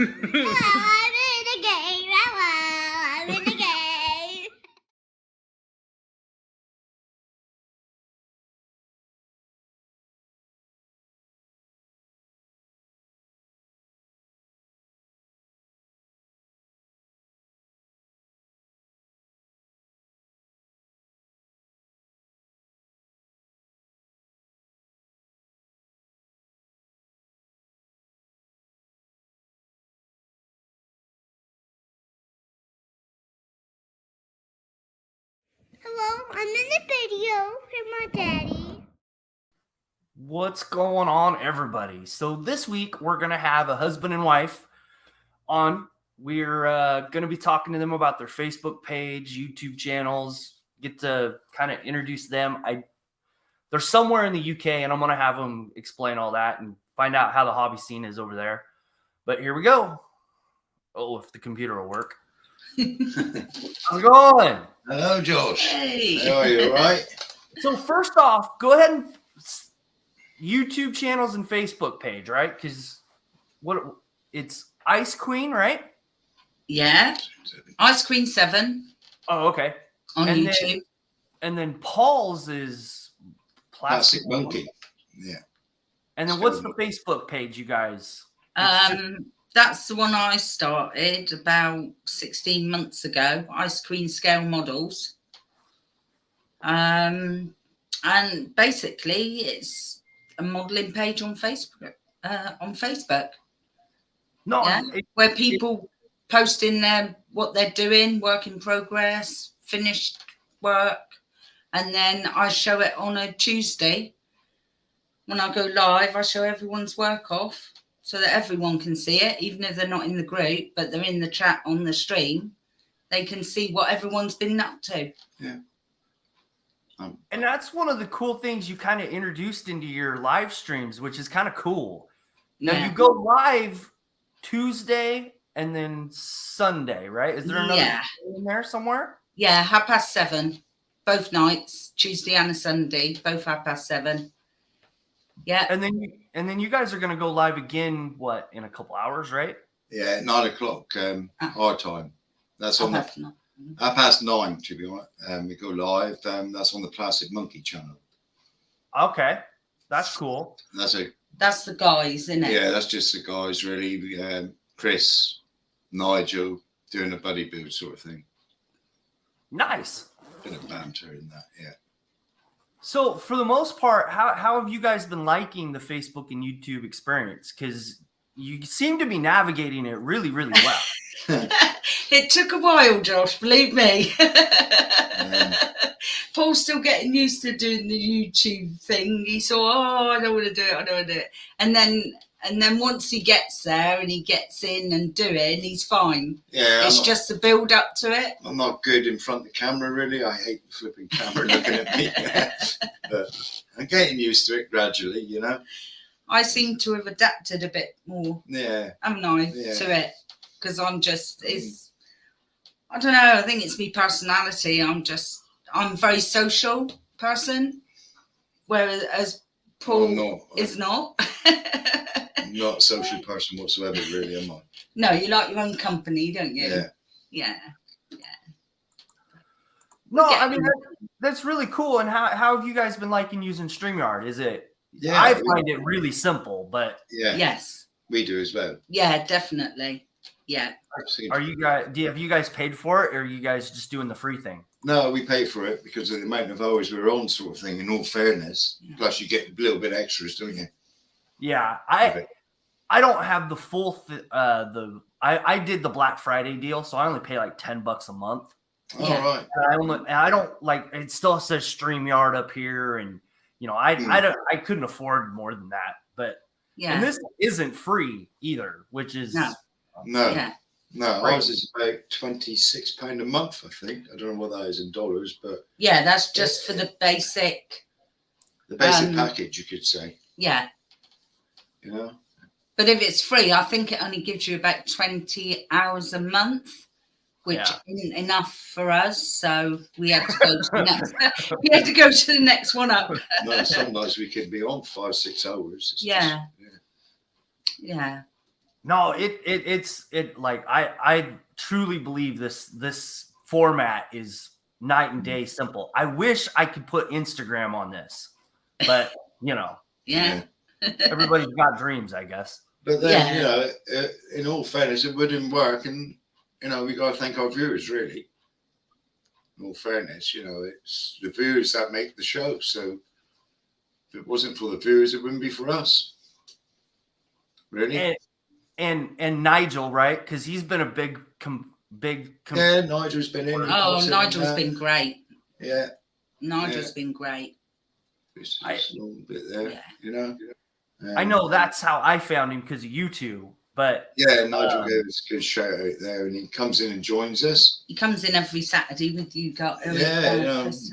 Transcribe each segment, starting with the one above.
I'm in the game. I'm in the game. Hello, I'm in the video with my daddy. What's going on, everybody? So this week we're gonna have a husband and wife on. We're gonna be talking to them about their Facebook page, YouTube channels. Get to kind of introduce them. They're somewhere in the UK, and I'm gonna have them explain all that and find out how the hobby scene is over there. But here we go. Oh, if the computer will work. How's it going? Hello, Josh. Hey. How are you? All right? So first off, go ahead and YouTube channels and Facebook page, right? Because it's Ice Queen, right? Yeah. Ice Queen 7 Oh, okay. on And YouTube. then Paul's is Plastic Monkey. Yeah. And then what's the Facebook page, you guys? That's the one I started about 16 months ago, Ice Queen Scale Models. And basically it's a modeling page on Facebook. No, Yeah, where people post in there what they're doing, work in progress, finished work, and then I show it on a Tuesday. When I go live, I show everyone's work off so that everyone can see it, even if they're not in the group, but they're in the chat on the stream. They can see what everyone's been up to. Yeah. And that's one of the cool things you kind of introduced into your live streams, which is kind of cool. Now you go live Tuesday and then Sunday, right? Is there another in there somewhere? Yeah, 7:30, both nights, Tuesday and a Sunday, both 7:30. Yeah. And then you guys are going to go live again, what, in a couple hours, right? Yeah, at 9 o'clock our time. That's on 9:30, to be honest. We go live. That's on the Plastic Monkey channel. Okay, that's cool. That's the guys, isn't it? Yeah, that's just the guys, really. Chris, Nigel, doing a buddy build sort of thing. Nice. Bit of banter in that, yeah. So for the most part, how have you guys been liking the Facebook and YouTube experience? Because you seem to be navigating it really, really well. It took a while, Josh, believe me. Paul's still getting used to doing the YouTube thing. He saw, I don't want to do it. And then once he gets there and he gets in and doing, he's fine. Yeah, it's just the build up to it. I'm not good in front of the camera, really. I hate the flipping camera looking at me. But I'm getting used to it gradually, you know. I seem to have adapted a bit more. Yeah. Haven't I? Yeah. To it. Because I'm just, I don't know, I think it's me personality. I'm a very social person, whereas Paul is not. I'm not a social person whatsoever, really, am I? No, you like your own company, don't you? Yeah. Yeah. No, I mean, that's really cool. And how have you guys been liking using StreamYard? Is it? Yeah, I find it really simple, but yeah. Yes. We do as well. Yeah, definitely. Yeah. Have you guys paid for it, or are you guys just doing the free thing? No, we pay for it because of the amount of hours we're on, sort of thing, in all fairness. Yeah. Plus you get a little bit extras, don't you? Yeah. I don't have the full I did the Black Friday deal, so I only pay like $10 a month. Oh, yeah. Right. And I don't like, it still says StreamYard up here, and you know, I couldn't afford more than that. But yeah, and this isn't free either, which is no. Ours is about £26 a month, I think. I don't know what that is in dollars, but yeah, that's just for the basic. The basic package, you could say. Yeah. You know. But if it's free, I think it only gives you about 20 hours a month, which isn't enough for us. So we had to go to the next. We had to go to the next one up. No, sometimes we could be on 5-6 hours. Yeah. Yeah. No, it's like I truly believe this format is night and day simple. I wish I could put Instagram on this, but you know, Yeah. everybody's got dreams, I guess. But then, Yeah. in all fairness, it wouldn't work. And, we got to thank our viewers, really. In all fairness, it's the viewers that make the show. So if it wasn't for the viewers, it wouldn't be for us. Really? And Nigel, right? Because he's been a big. Yeah, Nigel's been in. Oh, Nigel's been great. Yeah. Nigel's been great. It's just a little bit there, Yeah. I know that's how I found him, because of you two. But yeah, Nigel gave us a good shout out there, and he comes in and joins us. He comes in every Saturday with you guys.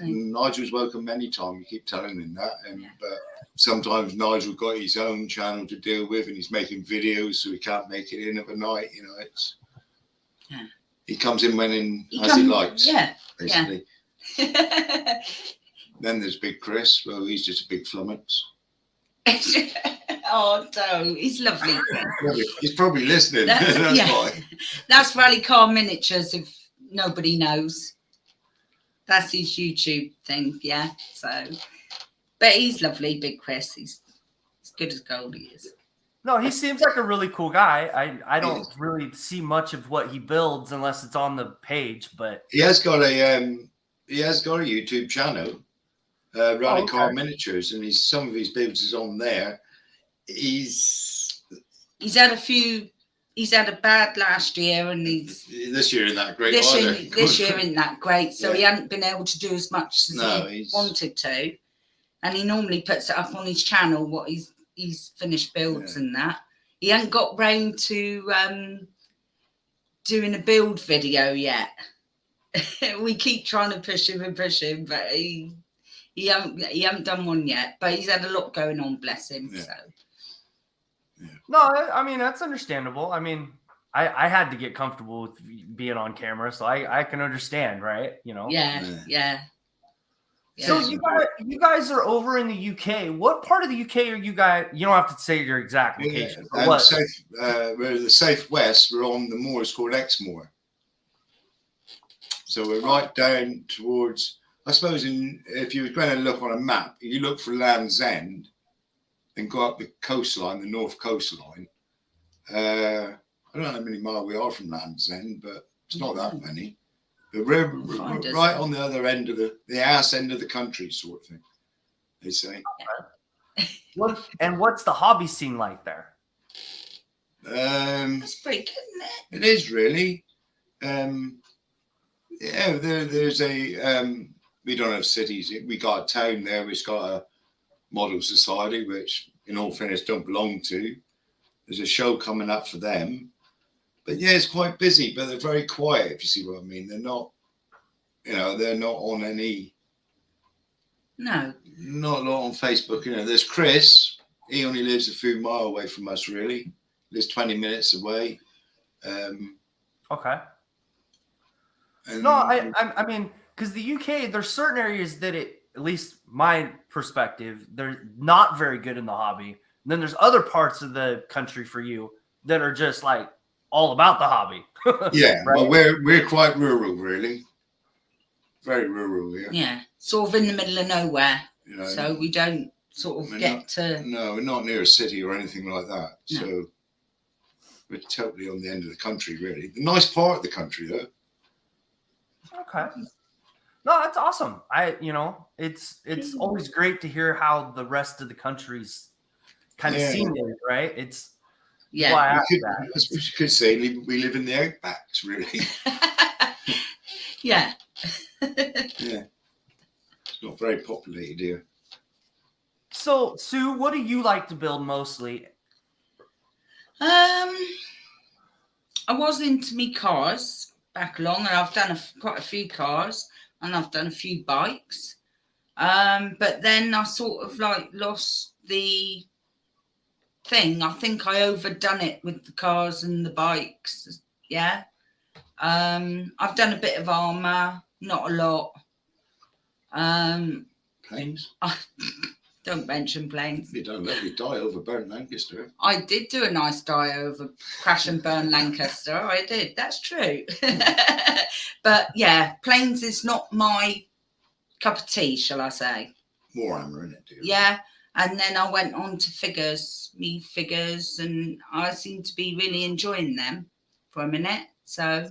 Nigel's welcome many times. We keep telling him that, but sometimes Nigel got his own channel to deal with, and he's making videos, so he can't make it in of a night. He comes in when he likes. Yeah, basically. Yeah. Then there's Big Chris. Well, he's just a big flummox. Oh, no, he's lovely. He's probably listening. That's why. That's Rally Car Miniatures, if nobody knows. That's his YouTube thing, yeah. So, but he's lovely, Big Chris. He's as good as gold, he is. no, he seems like a really cool guy. I don't really see much of what he builds unless it's on the page, but He has got a YouTube channel, Rally Car Miniatures, and some of his builds is on there. He's had a bad last year, and this year isn't that great. This year isn't that great, so he hadn't been able to do as much as he wanted to. And he normally puts it up on his channel, what he's finished builds and that. He hasn't got round to doing a build video yet. We keep trying to push him, but he hasn't done one yet. But he's had a lot going on, bless him. Yeah. So. Yeah. no, I mean, that's understandable. I mean, I had to get comfortable with being on camera, so I can understand, right? Yeah. So you guys are over in the UK. What part of the UK are you guys? You don't have to say your exact location. Yeah. What? We're the southwest. We're on the moor. It's called Exmoor. So we're right down towards. I suppose if you were going to look on a map, you look for Land's End, and go up the coastline, the north coastline. I don't know how many miles we are from Land's End, but it's not that many. But we're right on the other end of the ass end of the country, sort of thing, they say. What's the hobby scene like there? That's pretty good, isn't it? It is really. There's we don't have cities. We got a town there which got a model society, which in all fairness don't belong to. There's a show coming up for them. But yeah, it's quite busy, but they're very quiet, if you see what I mean. They're not, they're not on any. No. Not a lot on Facebook. There's Chris. He only lives a few miles away from us, really. Lives 20 minutes away. Okay. No, I mean, because the UK, there's certain areas that at least my perspective, they're not very good in the hobby. And then there's other parts of the country for you that are just like all about the hobby. Yeah, right? Well, we're quite rural, really. Very rural here. Yeah, sort of in the middle of nowhere. So we don't sort of No, we're not near a city or anything like that. No. So we're totally on the end of the country, really. The nice part of the country, though. Okay. No, that's awesome. It's always great to hear how the rest of the country's kind of seen it, right? It's why I asked that. You could say we live in the outbacks, really. Yeah. Yeah. It's not very populated here. So, Sue, what do you like to build mostly? I was into me cars back along, and I've done quite a few cars, and I've done a few bikes. But then I sort of lost the thing. I think I overdone it with the cars and the bikes. Yeah. I've done a bit of armor, not a lot. Planes? Don't mention planes. If you don't let me die over Burnt Lancaster. I did do a nice die over Crash and Burn Lancaster. I did. That's true. But yeah, planes is not my cup of tea, shall I say. Warhammer, isn't it, dear? Yeah. And then I went on to figures, and I seem to be really enjoying them for a minute. So,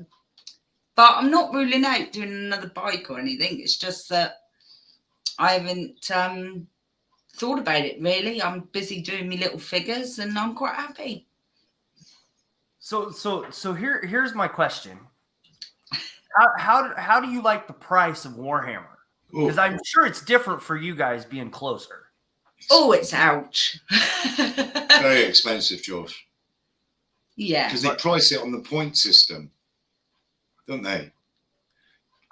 but I'm not ruling out doing another bike or anything. It's just that I haven't thought about it really. I'm busy doing me little figures, and I'm quite happy. So here's my question. How do you like the price of Warhammer? Because I'm sure it's different for you guys being closer. Oh, it's ouch. Very expensive, Josh. Yeah. Because they price it on the point system, don't they?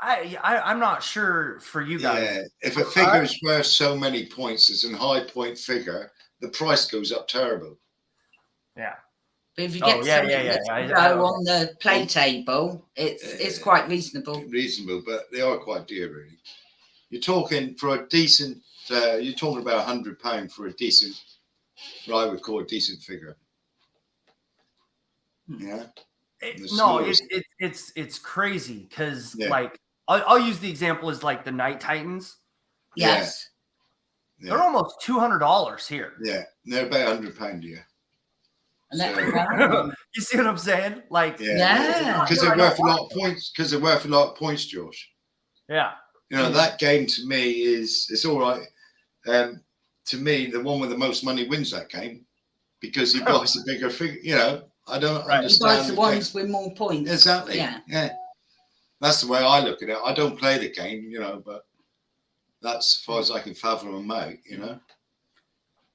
I'm not sure for you guys. Yeah. If a figure is worth so many points, it's a high point figure, the price goes up terrible. Yeah. But if you get something go on the play table, it's quite reasonable. Reasonable, but they are quite dear, really. You're talking for a decent. You're talking about £100 for a decent, what I would call a decent figure. Yeah. It's crazy because like I'll use the example as like the Night Titans. Yes. Yeah. They're almost $200 here. Yeah, they're about £100 a year. You see what I'm saying? Like, because they're worth a lot of points. Because they're worth a lot of points, Josh. Yeah. You know, that game to me it's all right. To me, the one with the most money wins that game because he buys a bigger figure. You know, I don't understand. He buys the ones with more points. Exactly. Yeah. That's the way I look at it. I don't play the game, you know, but that's as far as I can fathom and make, you know.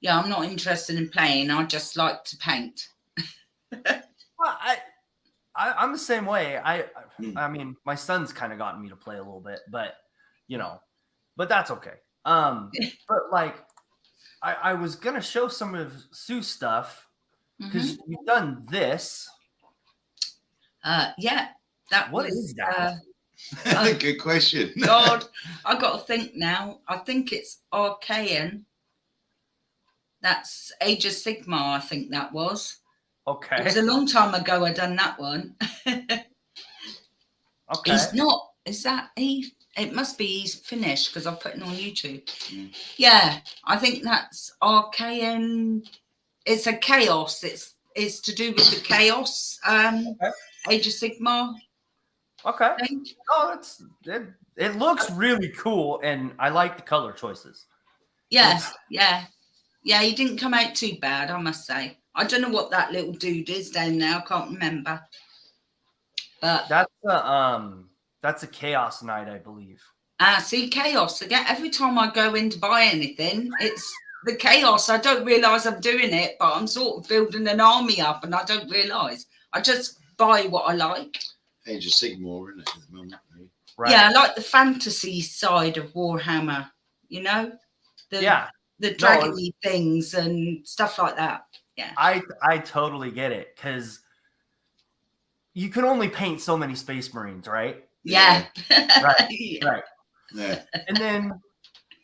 Yeah, I'm not interested in playing. I just like to paint. Well, I'm the same way. I mean, my son's kind of gotten me to play a little bit, but you know, but that's okay. But like, I was gonna show some of Sue's stuff because you've done this. Yeah. What is that? Good question. God, I got to think now. I think it's Archaean. That's Age of Sigmar, I think that was. Okay. It was a long time ago I done that one. Okay. He's not, is that he? It must be he's finished because I've put it on YouTube. Yeah, I think that's Archaean. It's a chaos. It's to do with the chaos. Age of Sigmar. Okay. Oh, it looks really cool, and I like the color choices. Yeah. He didn't come out too bad, I must say. I don't know what that little dude is down there. I can't remember. But that's a Chaos Knight, I believe. See, chaos again. Every time I go in to buy anything, it's the chaos. I don't realise I'm doing it, but I'm sort of building an army up, and I don't realise. I just buy what I like. Age of Sigmar, isn't it, at the moment? Right. Yeah, I like the fantasy side of Warhammer. You know, the dragony things and stuff like that. Yeah, I totally get it because you can only paint so many Space Marines, right? Yeah. Right. Yeah. And then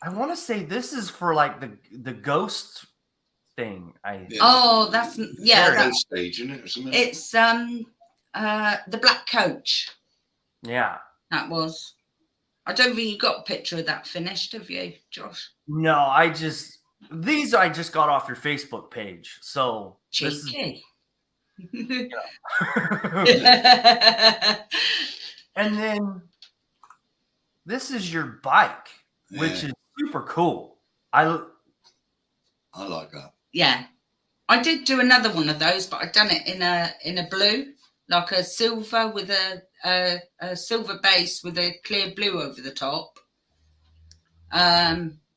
I want to say this is for like the ghost thing. Oh, that's Ghost stage, isn't it, or something? It's the Black Coach. Yeah. That was. I don't think you got a picture of that finished, have you, Josh? No, I just got off your Facebook page. So cheeky. And then this is your bike, which is super cool. I like that. Yeah. I did do another one of those, but I've done it in a blue, like a silver with a silver base with a clear blue over the top.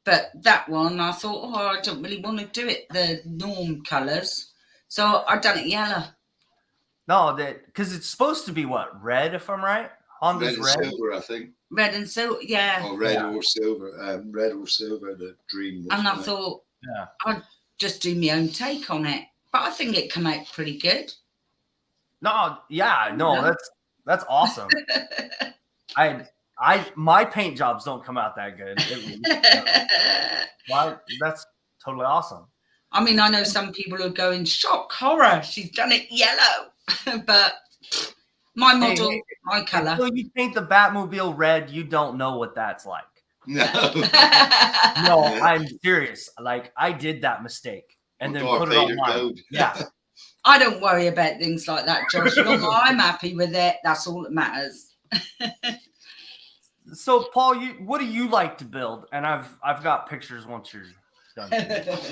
But that one, I thought, I don't really want to do it the norm colours, so I done it yellow. No, because it's supposed to be what, red, if I'm right. Honda's red and silver, I think. Red and silver, yeah. Or red or silver. Red or silver, the dream. And I thought, I'd just do my own take on it, but I think it came out pretty good. That's awesome. My paint jobs don't come out that good. totally awesome. I mean, I know some people are going, shock, horror, she's done it yellow. But my model, Hey, my colour. So you paint the Batmobile red, you don't know what that's like. No. No, I'm serious. Like, I did that mistake and then Darth put it Vader online. code. Yeah. I don't worry about things like that, Josh. As long as I'm happy with it, that's all that matters. So, Paul, what do you like to build? And I've got pictures once you're done.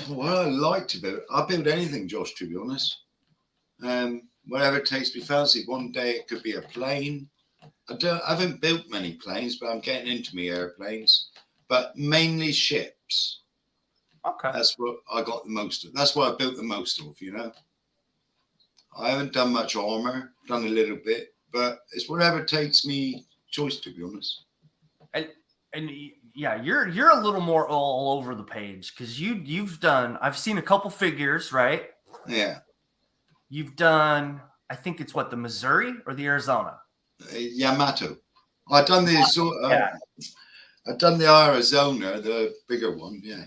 Well, I like to build. I build anything, Josh, to be honest. Whatever takes me fancy. One day it could be a plane. I haven't built many planes, but I'm getting into me airplanes. But mainly ships. Okay. That's what I got the most of. That's what I built the most of, you know. I haven't done much armor, done a little bit, but it's whatever takes me choice, to be honest. And yeah, you're a little more all over the page because you've done. I've seen a couple figures, right? Yeah. You've done. I think it's what, the Missouri or the Arizona? Yamato. I've done the Yeah. I've done the Arizona, the bigger one. Yeah.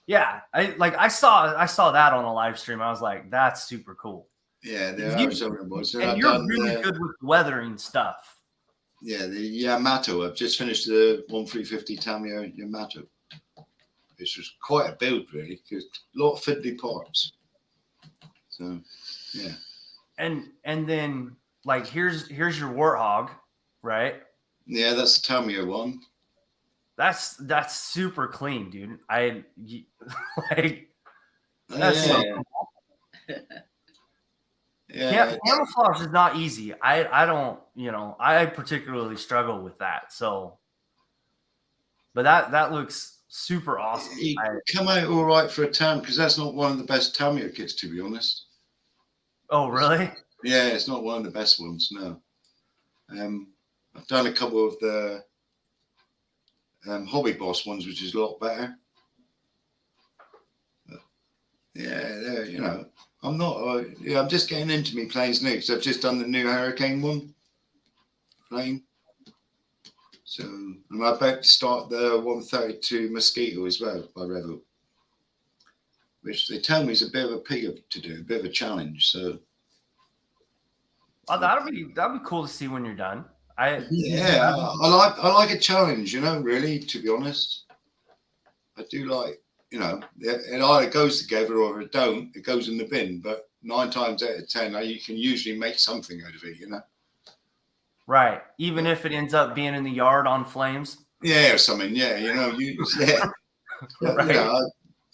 Yeah, I saw that on a live stream. I was like, that's super cool. Yeah, the You- Arizona was. And I've you're done really good with weathering stuff. Yeah, the Yamato. I've just finished the 1350 Tamiya Yamato. It's just quite a build, really, because a lot of fiddly parts. So, yeah. And then like here's your Warthog, right? Yeah, that's the Tamiya one. That's super clean, dude. Like that's so Yeah. cool. Yeah. Camouflage is not easy. I don't, I particularly struggle with that. So, but that looks super awesome. He come out all right for a Tam, because that's not one of the best Tamiya kits, to be honest. Oh, really? Yeah, it's not one of the best ones, no. I've done a couple of the Hobby Boss ones, which is a lot better. But yeah, I'm not. I'm just getting into me planes now, because I've just done the new Hurricane one plane. So I'm about to start the 132 Mosquito as well by Revel, which they tell me is a bit of a pig to do, a bit of a challenge. So. Oh, that'll be cool to see when you're done. I like a challenge, really, to be honest. I do like, it either goes together or if it don't, it goes in the bin. But 9 times out of 10, you can usually make something out of it, Right. Even if it ends up being in the yard on flames. Yeah, or something. Yeah, Right.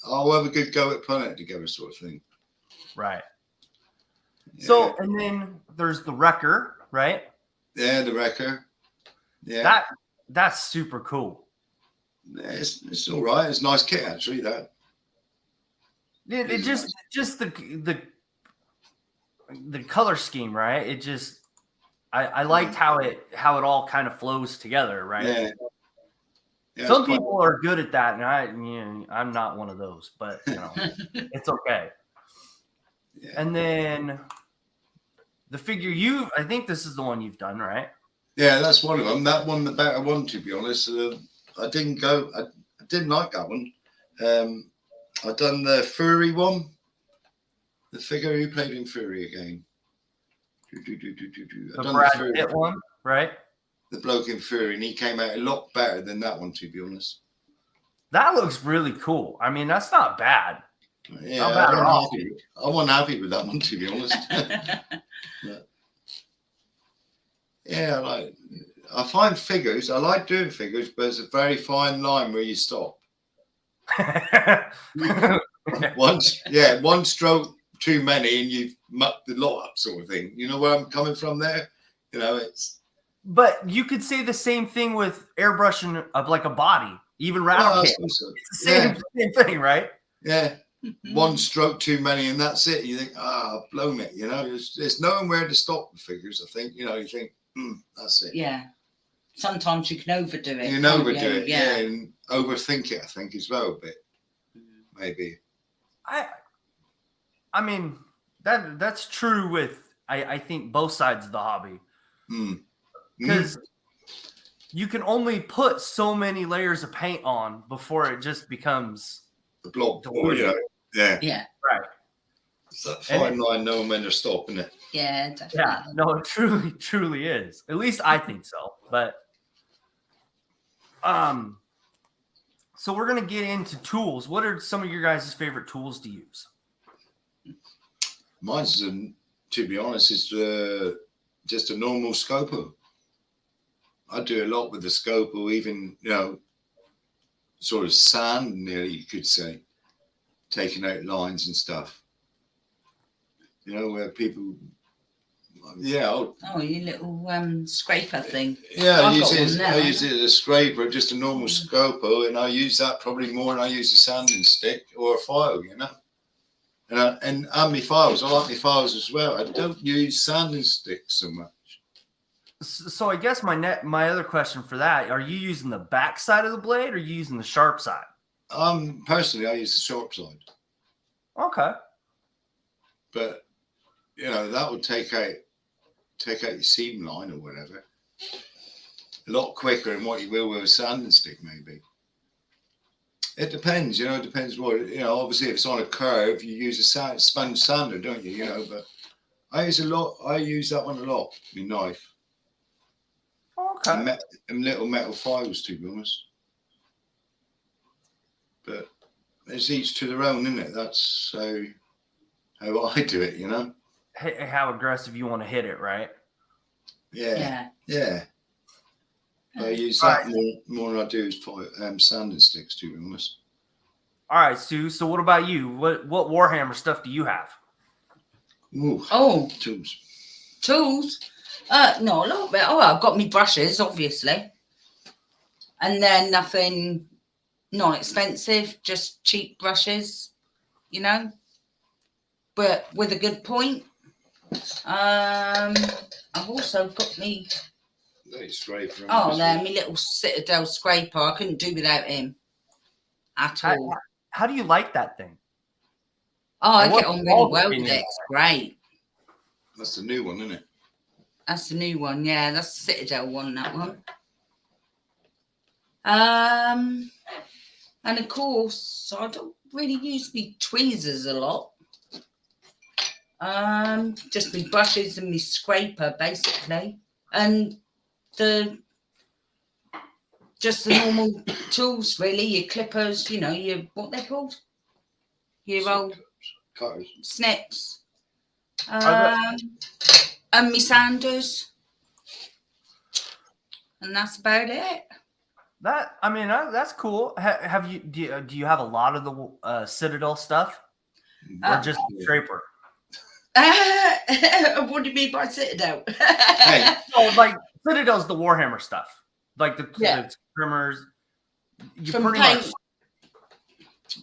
I'll have a good go at putting it together, sort of thing. Right. Yeah. So, and then there's the Wrecker, right? Yeah, the Wrecker. Yeah. That's super cool. Yeah, it's all right. It's a nice kit, actually, that. It just the color scheme, right? It just I liked how it all kind of flows together, right? Yeah. Some people are good at that, and I'm not one of those, but it's okay. Yeah. And then the figure I think this is the one you've done, right? Yeah, that's one of them. That one, the better one, to be honest. I didn't like that one. I done the Fury one. The figure who played in Fury again. The Brad Pitt one, right? The bloke in Fury, and he came out a lot better than that one, to be honest. That looks really cool. I mean, that's not bad. Yeah, Not bad at all. I wasn't happy with that one, to be honest. But, yeah, I find figures. I like doing figures, but it's a very fine line where you stop. One stroke too many, and you've mucked the lot up, sort of thing. You know where I'm coming from there? It's. But you could say the same thing with airbrushing of like a body, even rattle cam. So. It's the same thing, right? Yeah. One stroke too many, and that's it. You think, I've blown it. There's knowing where to stop the figures. I think, you think, that's it. Yeah. Sometimes you can overdo it. You can overdo it, yeah, and overthink it. I think as well a bit, maybe. I mean that's true with I think both sides of the hobby, because you can only put so many layers of paint on before it just becomes the block, To or, win. yeah. Yeah. Right. It's that And fine line, knowing when they're stopping it. Yeah, definitely. Yeah. No, it truly is. At least I think so. But so we're gonna get into tools. What are some of your guys' favorite tools to use? Mine's, to be honest, is just a normal scoper. I do a lot with the scoper, even, sort of sand, nearly, you could say, taking out lines and stuff. Where people, Oh, your little scraper thing. yeah, I've got one now. I use it as a scraper, just a normal scoper, and I use that probably more than I use a sanding stick or a file, And my files, I like my files as well. I don't use sanding sticks so much. So I guess my other question for that: are you using the back side of the blade, or are you using the sharp side? Personally, I use the sharp side, Okay. but that would take out your seam line or whatever a lot quicker than what you will with a sanding stick, maybe. It depends, it depends what, obviously if it's on a curve, you use a sponge sander, don't you, but I use that one a lot, my knife. Okay. And little metal files, to be honest. But it's each to their own, isn't it? That's how I do it, How aggressive you want to hit it, right? Yeah. I use that more than I do sanding sticks, to be honest. All right, Sue. So what about you? What Warhammer stuff do you have? Ooh, Oh, tools. tools? No, a little bit. Oh, I've got me brushes, obviously. And then nothing not expensive, just cheap brushes, but with a good point. I've also got me. Scraper. Oh, there, my little Citadel scraper. I couldn't do without him at all. How do you like that thing? Oh, I And get what's on the really bulk well with opinion? it. It's great. That's the new one, isn't it? That's the new one. Yeah, that's the Citadel one, that one. And of course, I don't really use me tweezers a lot. Just me brushes and me scraper, basically. And just the normal tools, really. Your clippers, your, what they're called? Your old Cutters. snips. Are And me sanders. And that's about it. That's cool. Do you have a lot of the Citadel stuff, or just scraper? What do you mean by Citadel? Hey. No, like Citadel's the Warhammer stuff, like the trimmers. You From pretty paint, much.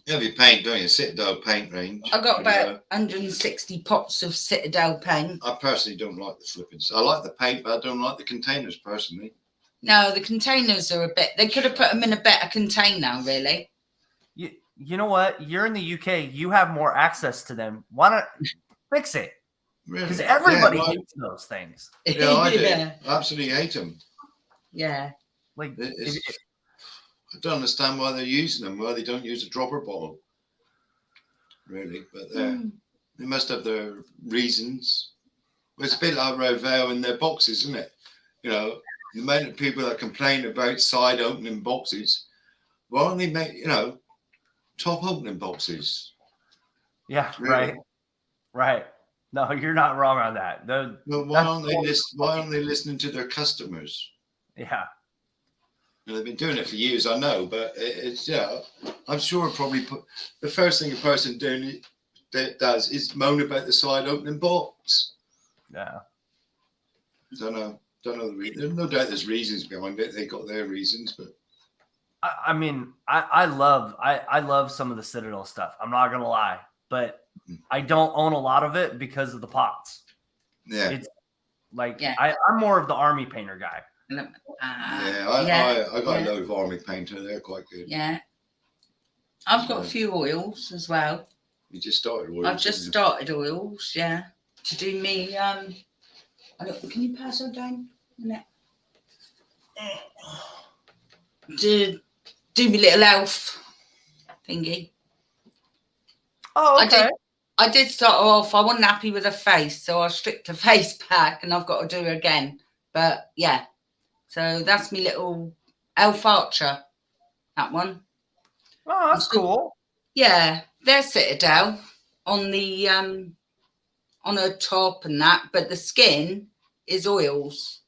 You have your paint, don't you? Citadel paint range. I got about 160 pots of Citadel paint. I personally don't like the flippings. I like the paint, but I don't like the containers personally. No, the containers are a bit. They could have put them in a better container, really. You know what? You're in the UK. You have more access to them. Why not fix it? Really? Because everybody hates those things. Yeah, I do. Yeah. I absolutely hate them. Yeah. Like, I don't understand why they're using them. Why they don't use a dropper bottle. Really, but they must have their reasons. Well, it's a bit like Revell in their boxes, isn't it? The amount of people that complain about side opening boxes. Why don't they make top opening boxes? yeah, Really? right. No, you're not wrong on that. Well, why aren't they listening to their customers? Yeah. They've been doing it for years, I know, but it's I'm sure probably the first thing a person does is moan about the side opening box. Yeah. Don't know the reason. There's no doubt there's reasons behind it. They got their reasons, but I love some of the Citadel stuff. I'm not gonna lie, but I don't own a lot of it because of the pots. yeah. It's like I'm more of the army painter guy. I got a load of army painter. They're quite good. Yeah. I've got a few oils as well. You just started oils. I've just started oils, to do me. Can you pass that down? To do me little elf thingy. Oh, okay. I did start off. I wasn't happy with her face, so I stripped her face back, and I've got to do it again. But yeah, so that's me little Elf Archer. That one. Oh, that's cool. Yeah, there's Citadel on the on her top and that, but the skin is oils.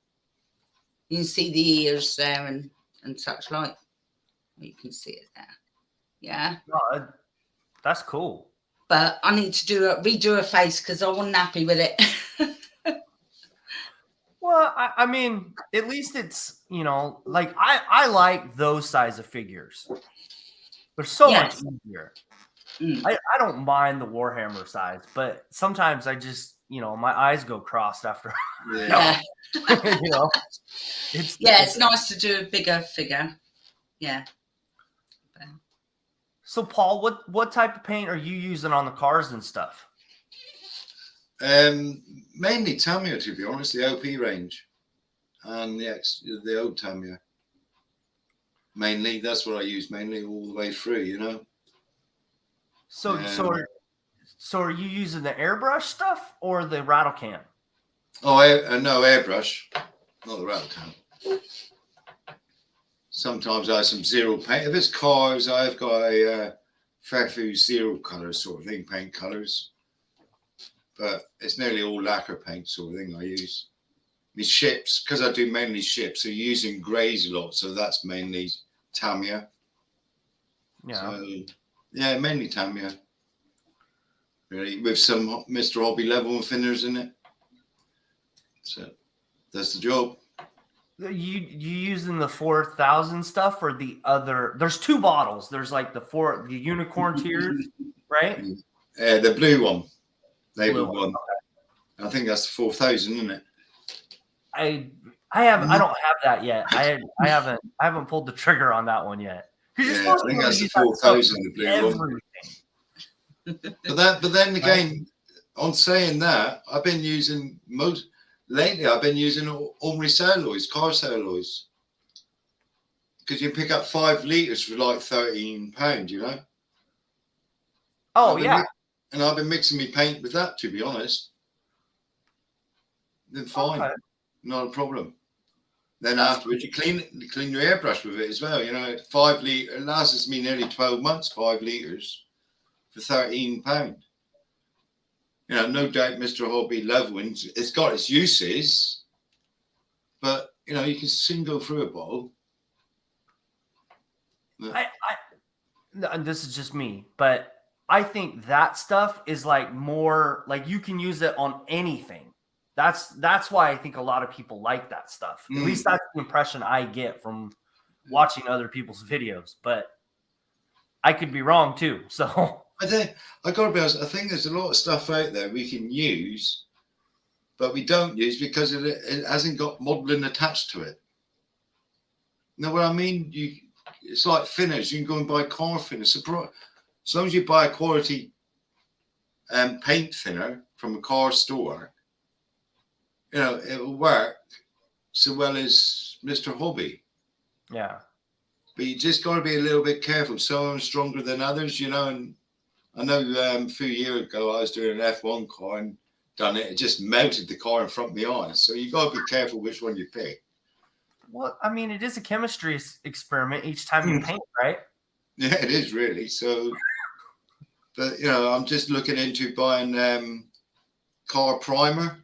You can see the ears there and such like. You can see it there. Yeah. No, that's cool. But I need to redo her face because I wasn't happy with it. Well, I mean, at least it's, you know, like I like those size of figures. They're so much easier. I don't mind the Warhammer size, but sometimes I just, you know, my eyes go crossed after. Yeah. You know, it's nice to do a bigger figure. Yeah. So, Paul, what type of paint are you using on the cars and stuff? Mainly Tamiya, to be honest, the OP range, and the old Tamiya. Mainly, that's what I use mainly all the way through. You know. So are you using the airbrush stuff or the rattle can? Oh, no airbrush, not the rattle can. Sometimes I have some zero paint. If it's cars, I've got a Fairview zero color sort of thing, paint colors. But it's nearly all lacquer paint sort of thing I use. My ships, because I do mainly ships, so using greys a lot. So that's mainly Tamiya. Yeah. So, yeah, mainly Tamiya. Really, with some Mr. Hobby level and thinners in it. So that's the job. You using the 4000 stuff or the other? There's two bottles. There's like the unicorn tears, right? The blue one, Blue one. Okay. I think that's the 4000, isn't it? I don't have that yet. I haven't pulled the trigger on that one yet. Yeah, I think that's the 4000, the blue one. But then again, on saying that, I've been using lately ordinary celluloids, car celluloids, because you pick up 5 liters for like £13, you know. Oh yeah. And I've been mixing my paint with that, to be honest. Then fine, okay. Not a problem. Then afterwards, you clean your airbrush with it as well. You know, 5 litre, it lasts me nearly 12 months, 5 litres for £13. You know, no doubt Mr. Hobby Levelwings, it's got its uses, but, you know, you can soon go through a bottle. This is just me, but I think that stuff is like more, like you can use it on anything. That's why I think a lot of people like that stuff. At least that's the impression I get from watching other people's videos, but I could be wrong too, so... I gotta be honest, I think there's a lot of stuff out there we can use, but we don't use because it hasn't got modeling attached to it. You know what I mean? It's like thinners. You can go and buy car thinners. As long as you buy a quality paint thinner from a car store, you know, it'll work so well as Mr. Hobby. Yeah. But you just got to be a little bit careful. Some of them stronger than others, you know, and I know a few years ago I was doing an F1 car and done it. It just melted the car in front of my eyes. So you got to be careful which one you pick. Well, I mean, it is a chemistry experiment each time you paint, right? Yeah, it is really. So, but you know, I'm just looking into buying car primer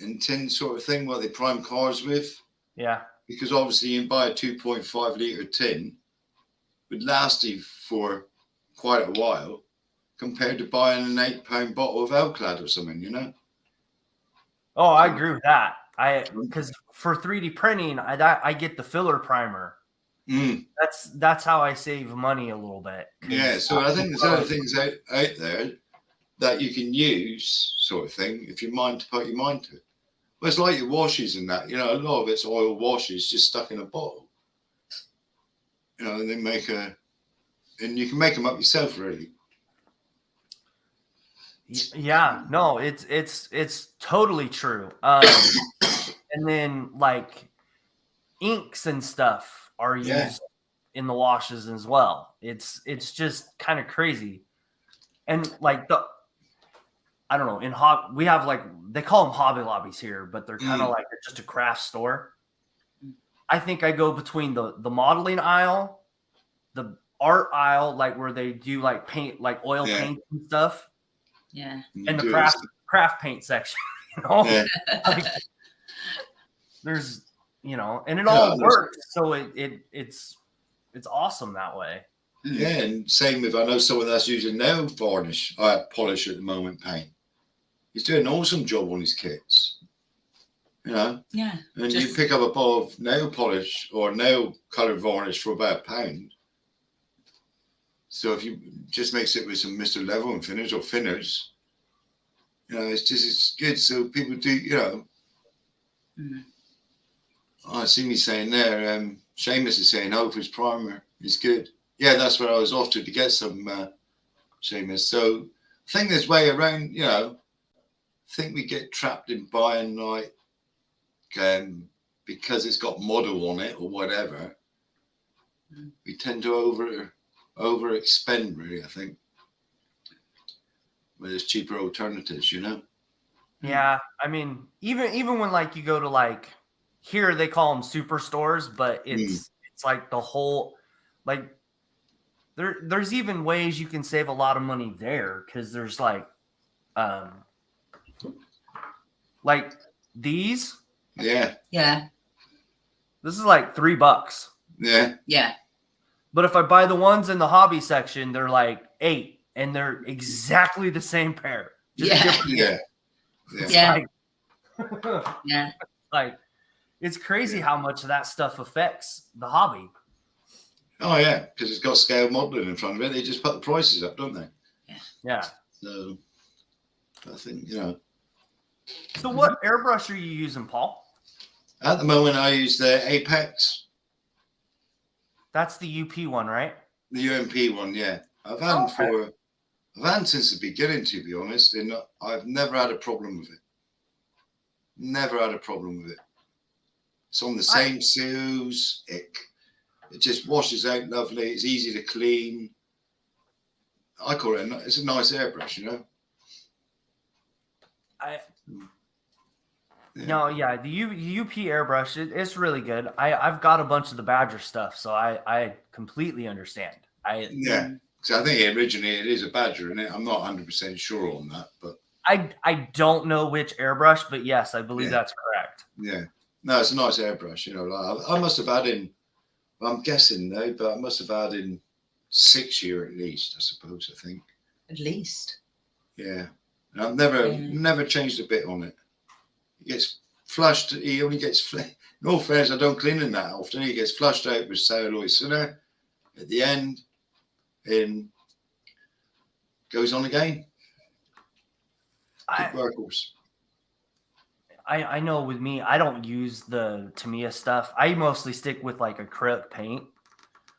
and tin sort of thing, what they prime cars with. Yeah. Because obviously you can buy a 2.5 litre tin, would last you for quite a while compared to buying an £8 bottle of Elclad or something, you know? Oh, I agree with that. Because for 3D printing, I get the filler primer. That's how I save money a little bit. Yeah, so I think there's other things out there that you can use, sort of thing, if you mind to put your mind to it. Well, it's like your washes and that, you know, a lot of it's oil washes just stuck in a bottle. You know, and they and you can make them up yourself, really. Yeah, no, it's totally true. And then like inks and stuff are used in the washes as well. It's just kind of crazy. And like I don't know, we have like, they call them Hobby Lobbies here, but they're kind of like just a craft store. I think I go between the modeling aisle, the art aisle, like where they do like paint, like oil paint and stuff, Yeah. and the craft paint section. You know, like, there's, you know, and it all works, so it's awesome that way. Yeah, and same with, I know someone that's using nail varnish, polish at the moment, paint. He's doing an awesome job on his kits. You know? Yeah. And you pick up a bottle of nail polish or nail colour varnish for about £1. So if you just mix it with some Mr. Level and Finish or Finish, you know, it's good. So people do, you know. I see me saying there, Seamus is saying, oh, for his primer is good. Yeah, that's where I was off to get some, Seamus. So I think there's way around, you know. I think we get trapped in buying like, because it's got model on it or whatever, we tend to over expend, really, I think. Where there's cheaper alternatives, you know. Yeah, I mean, even when like you go to like, here they call them superstores, but it's like the whole, like there's even ways you can save a lot of money there, because there's like these. Yeah. This is like $3. Yeah. But if I buy the ones in the hobby section, they're like $8, and they're exactly the same pair. Yeah. Like, it's crazy how much that stuff affects the hobby. Oh yeah, because it's got scale modeling in front of it. They just put the prices up, don't they? Yeah. So I think, you know. So what airbrush are you using, Paul? At the moment, I use the Apex. That's the UP one, right? The UMP one, yeah. I've had them since the beginning, to be honest, and I've never had a problem with it. Never had a problem with it. It's on the same seals. It just washes out lovely. It's easy to clean. I call it it's a nice airbrush, you know. The UP airbrush, it's really good. I've got a bunch of the Badger stuff, so I completely understand. So I think originally it is a Badger in it. I'm not 100% sure on that, but I don't know which airbrush, but yes, I believe that's correct. Yeah, no, it's a nice airbrush. You know, like I must have had in. I'm guessing though, but I must have had in 6 years at least. I suppose. I think. At least. Yeah, and I've never changed a bit on it. He gets flushed. He only gets. In all fairness, I don't clean him that often. He gets flushed out with celluloid center at the end, and goes on again. I know with me, I don't use the Tamiya stuff. I mostly stick with like acrylic paint.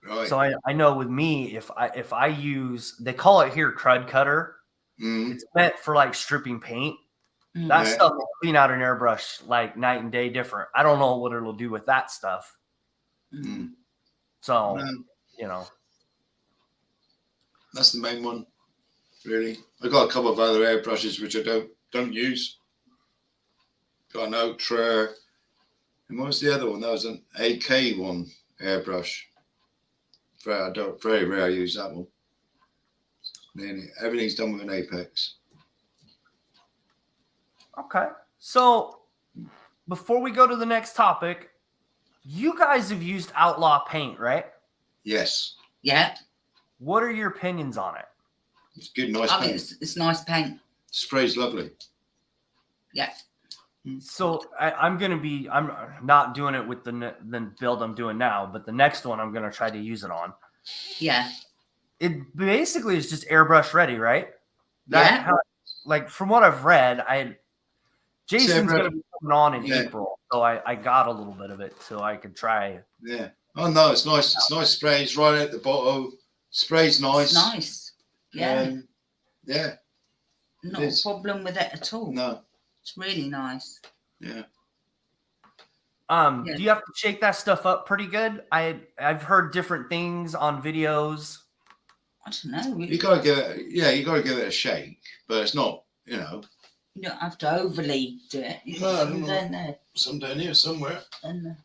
Right. So I know with me, if I use, they call it here crud cutter. It's meant for like stripping paint. That stuff will clean out an airbrush like night and day different. I don't know what it'll do with that stuff. So, you know. That's the main one, really. I've got a couple of other airbrushes which I don't use. Got an Ultra, and what was the other one? That was an AK one airbrush. Very rare I use that one. Everything's done with an Apex. Okay, so before we go to the next topic, you guys have used Outlaw paint, right? Yes. Yeah. What are your opinions on it? It's good, nice paint. It's nice paint. Spray's lovely. Yeah. So I'm not doing it with the build I'm doing now, but the next one I'm going to try to use it on. Yeah. It basically is just airbrush ready, right? Like from what I've read, Jason's going to be coming on in April, so I got a little bit of it so I could try. Yeah. Oh no, it's nice. It's nice spray. It's right at the bottom. Spray's nice. It's nice. Yeah. Yeah. Not a problem with it at all. No. It's really nice. Yeah. Yeah. Do you have to shake that stuff up pretty good? I've heard different things on videos. I don't know. You gotta give it a shake, but it's not, You don't have to overly do it. You No, got some no. down there. some down here somewhere. And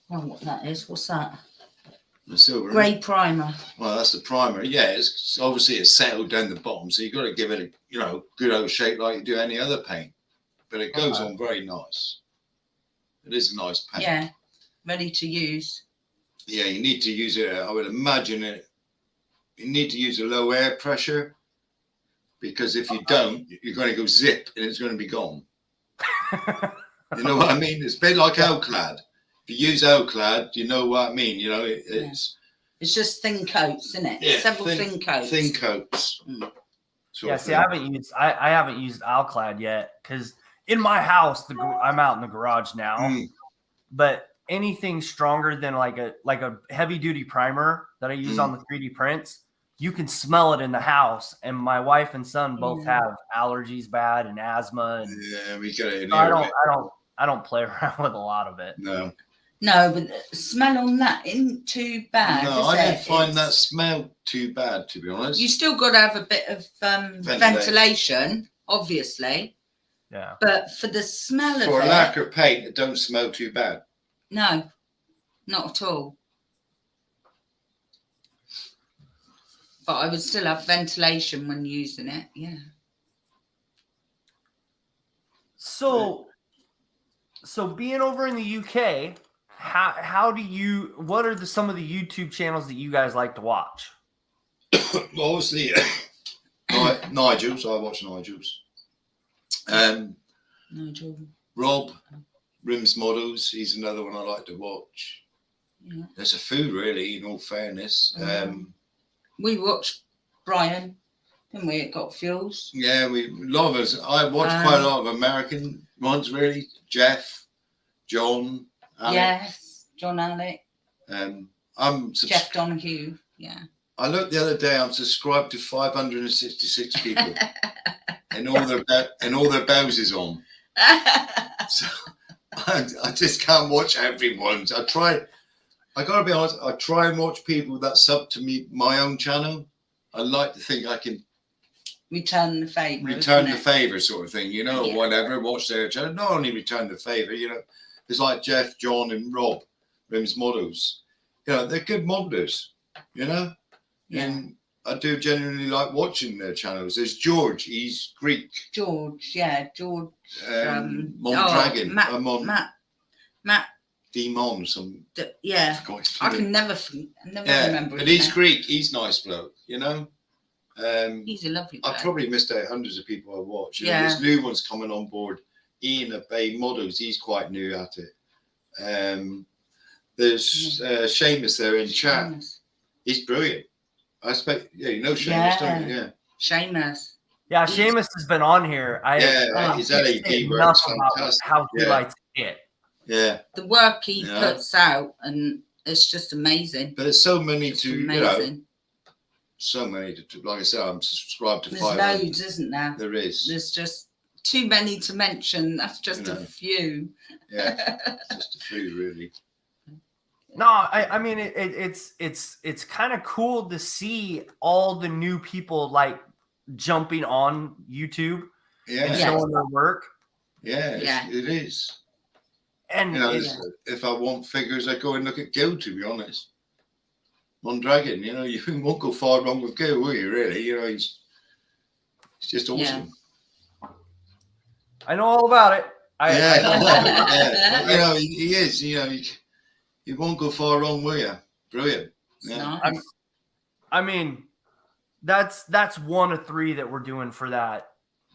what that is? What's that? The silver. Grey primer. Well, that's the primer. Yeah, it's obviously it's settled down the bottom, so you got to give it a good old shake like you do any other paint. But it goes on very nice. It is a nice paint. Yeah, ready to use. Yeah, you need to use it. I would imagine it. You need to use a low air pressure, because if you don't, you're going to go zip and it's going to be gone. You know what I mean? It's a bit like Elclad. If you use Elclad, you know what I mean. It's just thin coats, isn't it? Yeah, Several thin coats. Thin coats. Mm. Yeah, see, I haven't used Alclad yet because in my house, I'm out in the garage now. Mm. But anything stronger than like a heavy duty primer that I use on the 3D prints, you can smell it in the house. And my wife and son both have allergies bad and asthma. And Yeah, we got it in so here. I don't play around with a lot of it. No, but the smell on that isn't too bad. No, is I it? didn't find that smell too bad, to be honest. You still got to have a bit of ventilation, obviously. Yeah. But for the smell For of a it, lacquer paint, it don't smell too bad. no, not at all. But I would still have ventilation when using it. Yeah. So being over in the UK, what are some of the YouTube channels that you guys like to watch? Obviously, Nigel's. I watch Nigel's. Nigel. Rob, Rims Models. He's another one I like to watch. Yeah. There's a food, really, in all fairness. We watched Brian, didn't we? It Got Fuels. Yeah, a lot of us. I watch quite a lot of American ones, really. Jeff, John, Alec. Yes, John Alec. Jeff Donahue. Yeah. I looked the other day. I'm subscribed to 566 people, and all their bells is on. So I just can't watch everyone's. I gotta be honest. I try and watch people that sub to me my own channel. I like to think I can return the favour. Return the favour, sort of thing. Or Yeah. whatever. Watch their channel. Not only return the favour. It's like Jeff, John, and Rob, Rims Models. They're good modelers. Yeah. And I do genuinely like watching their channels. There's George. He's Greek. George. Mondragon. Matt. Demon. Some. Yeah. I can never remember. But his he's name. Greek. He's nice bloke. He's a lovely I bloke. probably missed out hundreds of people I watch. Yeah. There's new ones coming on board. Ian at Bay Models. He's quite new at it. There's Seamus there in chat. Seamus. He's brilliant. I expect, you know Seamus, don't you? Yeah. Seamus. Yeah, Seamus has been on here. His can't LED say work enough is about fantastic. how he Yeah. likes it. Yeah. The work he Yeah. puts out, and it's just amazing. But there's so many Just to, amazing. so many to, like I said, I'm subscribed to There's 500. loads, isn't there? There is. There's just too many to mention. That's just a few. Yeah. Just a few, really. No, I mean it's kind of cool to see all the new people like jumping on YouTube and Yeah. showing their work. Yeah. It is. And If I want figures, I go and look at Gil, to be honest. Mondragon, you won't go far wrong with Gil, will you, really? He's just awesome. I know all about it. I love it. He is. You won't go far wrong, will you? Brilliant. Yeah. Nice. I mean, that's one of 3 that we're doing for that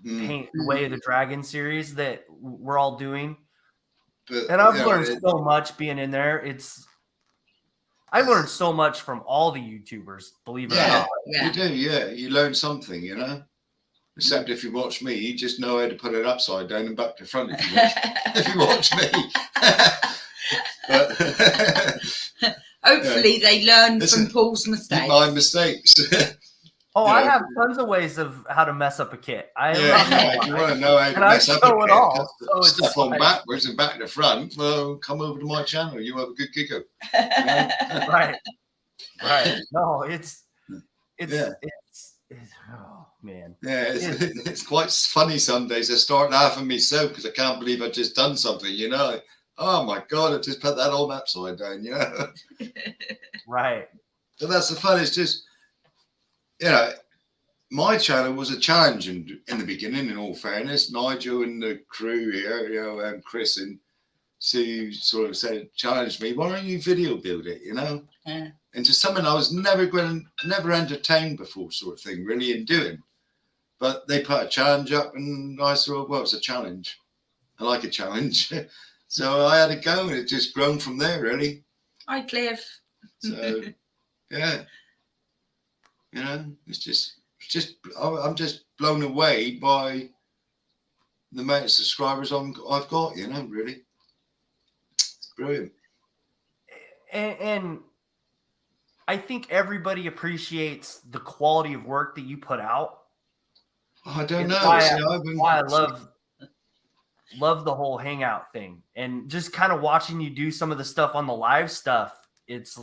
Paint the Way of the Dragon series that we're all doing. And I've learned so much being in there. I learned so much from all the YouTubers, believe it or not. You do, you learn something, except if you watch me, you just know how to put it upside down and back to front if you watch me. Hopefully they learn from Paul's mistakes. My mistakes. Oh, You I know, have tons of ways of how to mess up a kit. if you want to know how to And I mess up show a it kit, all, cut so it's stuff on like- backwards and back to front, well, come over to my channel. You have a good giggle. Right. No, it's Yeah. oh man. Yeah, it's quite funny some days. I start laughing myself because I can't believe I've just done something, you know. Oh my God, I just put that on upside down, you know. Right. So that's the fun. It's just, you know, my channel was a challenge in the beginning, in all fairness. Nigel and the crew here, you know, Chris and Sue sort of said, challenged me, why don't you video build it, you know? Yeah. Into something I was never entertained before, sort of thing, really, in doing. But they put a challenge up, and I thought, well, it's a challenge. I like a challenge. So I had a go, and it just grown from there, really. Hi, Cliff. So, yeah. You know, I'm just blown away by the amount of subscribers I've got, you know, really. It's brilliant. And I think everybody appreciates the quality of work that you put out. I don't It's know. why See, I love the whole hangout thing, and just kind of watching you do some of the stuff on the live stuff. It's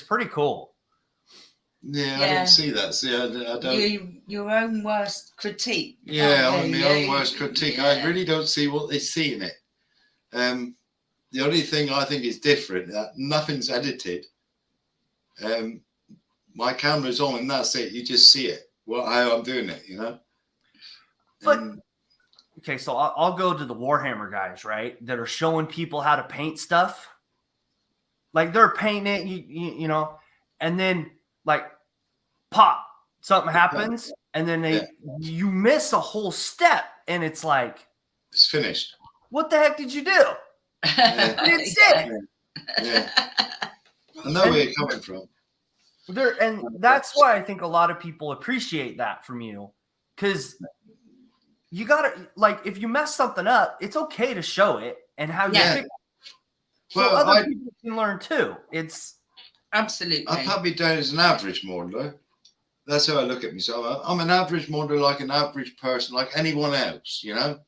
pretty cool. Yeah, I Yeah. didn't see that. See, I don't. Your own worst critique. Yeah, aren't on you? my own worst critique. Yeah. I really don't see what they see in it. The only thing I think is different, that nothing's edited. My camera's on and that's it. You just see it. How I'm doing it, you know. But okay, so I'll go to the Warhammer guys, right? That are showing people how to paint stuff. Like they're painting it, you know, and then like pop, something happens, and then you miss a whole step, and it's like, it's finished. what the heck did you do? Yeah. It's it. Yeah. I know where you're coming from. And that's why I think a lot of people appreciate that from you, because you gotta, like, if you mess something up, it's okay to show it and how you Yeah. fix it. So Well, other people can learn too. It's Absolutely. I'd probably down as an average modeler. That's how I look at myself. I'm an average modeler, like an average person, like anyone else, you know.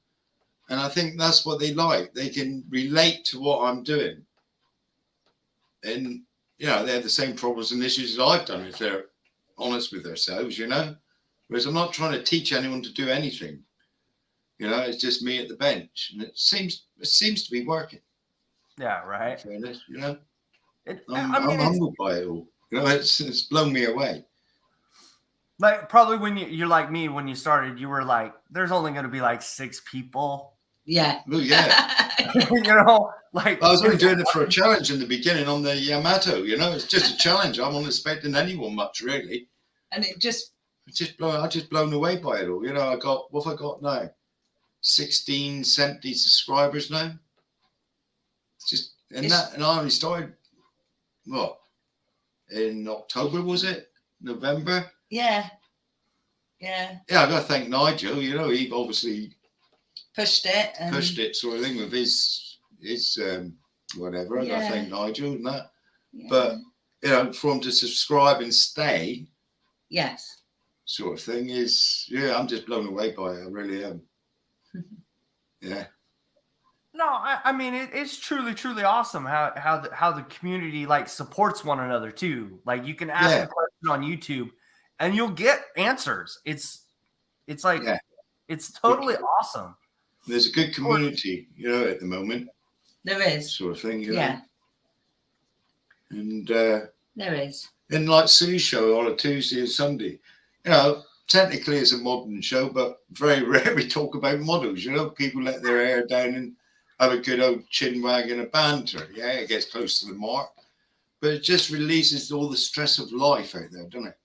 And I think that's what they like. They can relate to what I'm doing, and you know, they have the same problems and issues as I've done if they're honest with themselves, you know. Whereas I'm not trying to teach anyone to do anything. You know, it's just me at the bench, and it seems to be working. yeah, right. Fairness, you know. I'm I'm humbled by it all. You know, it's blown me away. like probably when you're like me, when you started, you were like, there's only going to be like 6 people. Yeah. Well, yeah. You know, like I was only doing it for a challenge in the beginning on the Yamato. You know, it's just a challenge. I wasn't expecting anyone much, really. And it just I'm just blown away by it all. You know, what have I got now? 1670 subscribers now. It's just and I only started in October, was it? November? yeah. Yeah, I gotta thank Nigel, you know, he obviously Pushed it. And pushed it sort of thing with his whatever. I gotta thank Nigel and that. yeah. But you know, for him to subscribe and stay yes. sort of thing is I'm just blown away by it. I really am. Yeah. No, I mean it's truly awesome how the community like supports one another too. Like you can ask a question on YouTube and you'll get answers. It's like it's totally awesome. There's a good community, you know, at the moment, There is. sort of thing, you know. Yeah. And There is. in like Sue's show on a Tuesday and Sunday, you know, technically it's a modern show, but very rare we talk about models, you know. People let their hair down and have a good old chin wag and a banter. Yeah, it gets close to the mark. But it just releases all the stress of life out there, doesn't it?